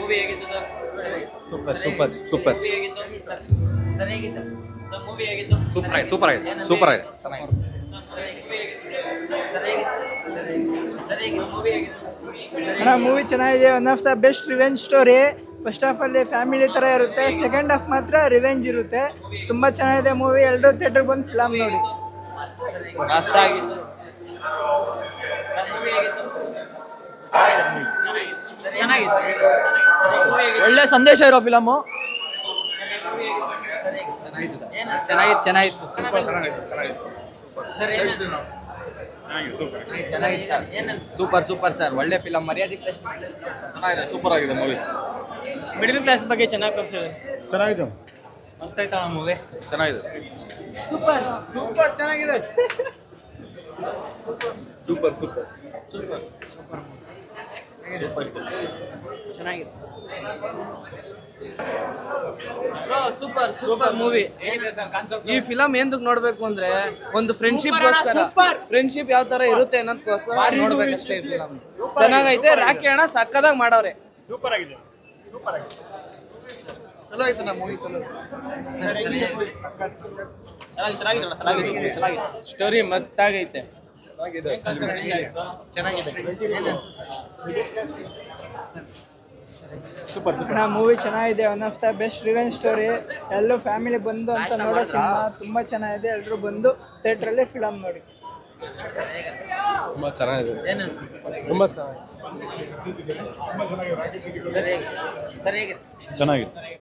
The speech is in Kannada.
ಮೂವಿ ಹೇಗಿತ್ತು ಸೂಪರ್ ಸೂಪರ್ ಸೂಪರ್ ಮೂವಿ ಹೇಗಿತ್ತು ಸರ್ ಹೇಗಿತ್ತು ಮೂವಿ ಹೇಗಿತ್ತು ಸೂಪರ್ ಆಗಿದೆ ಸೂಪರ್ ಆಗಿದೆ ಸೂಪರ್ ಆಗಿದೆ ಸರ್ ಹೇಗಿತ್ತು ಮೂವಿ ಹೇಗಿತ್ತು ಅಣ್ಣ ಮೂವಿ ಚೆನ್ನಾಗಿದೆ. One of the best revenge story. First half ಅಲ್ಲಿ ಫ್ಯಾಮಿಲಿ ತರ ಇರುತ್ತೆ, ಸೆಕೆಂಡ್ ಹಾಫ್ ಮಾತ್ರ ರಿವೆಂಜ್ ಇರುತ್ತೆ. ತುಂಬಾ ಚೆನ್ನಾಗಿದೆ ಮೂವಿ. ಎಲ್ಲರೂ ಥಿಯೇಟರ್ ಬಂದು ಫಿಲಮ್ ನೋಡಿ. ಮಸ್ತಾಗಿತ್ತು ಮೂವಿ ಹೇಗಿತ್ತು ಚೆನ್ನಾಗಿತ್ತು ಒಳ್ಳೆ ಸಂದೇಶ ಇರೋ ಫಿಲಮು. ಚೆನ್ನಾಗಿತ್ತು ಸೂಪರ್ ಸೂಪರ್ ಸರ್, ಒಳ್ಳೆ ಫಿಲಮ್. ಮರ್ಯಾದೆ ಚೆನ್ನಾಗಿದೆ ಸೂಪರ್ ಆಗಿದೆ ಮೂವಿ. ಮಿಡಲ್ ಕ್ಲಾಸ್ ಬಗ್ಗೆ ಚೆನ್ನಾಗಿ ತೋರಿಸಿದ್ರು. ಚೆನ್ನಾಗಿದೆ ಮಸ್ತ್ ಆಯ್ತಾ ಮೂವಿ ಚೆನ್ನಾಗಿದೆ ಸೂಪರ್ ಸೂಪರ್ ಚೆನ್ನಾಗಿದೆ. ಸೂಪರ್ ಸೂಪರ್ ಸೂಪರ್ ಚೆನ್ನಾಗಿದೆ ಸೂಪರ್ ಸೂಪರ್ ಮೂವಿ. ಈ ಫಿಲಮ್ ಎಂದಕ್ ನೋಡ್ಬೇಕು ಅಂದ್ರೆ ಒಂದು ಫ್ರೆಂಡ್ಶಿಪ್ ಫ್ರೆಂಡ್ಶಿಪ್ ಯಾವ ತರ ಇರುತ್ತೆ ಅನ್ನೋದಕ್ಕೋಸ್ಕರ ನೋಡ್ಬೇಕಷ್ಟೇ. ಈ ಫಿಲಮ್ ಚೆನ್ನಾಗೈತೆ. ರಾಕಿ ಅಣ್ಣ ಸಕ್ಕದಾಗಿ ಮಾಡವ್ರೆ. ಚಲೋ ಆಯ್ತು ನಮ್ಮ ಮೂವಿ. ಸ್ಟೋರಿ ಮಸ್ತ್ ಆಗೈತೆ. ಅಣ್ಣ ಮೂವಿ ಚೆನ್ನಾಗಿದೆ. One of the best revenge story. ಎಲ್ಲರೂ ಫ್ಯಾಮಿಲಿ ಬಂದು ಅಂತ ನೋಡೋ ಸಿನಿಮಾ ತುಂಬಾ ಚೆನ್ನಾಗಿದೆ. ಎಲ್ಲರೂ ಬಂದು ಥಿಯೇಟರ್ ಅಲ್ಲೇ ಫಿಲಮ್ ನೋಡಿ. ತುಂಬ ಚೆನ್ನಾಗಿದೆ ತುಂಬ ಚೆನ್ನಾಗಿದೆ ಸರ್ ಹೇಗಿದೆ ಚೆನ್ನಾಗಿದೆ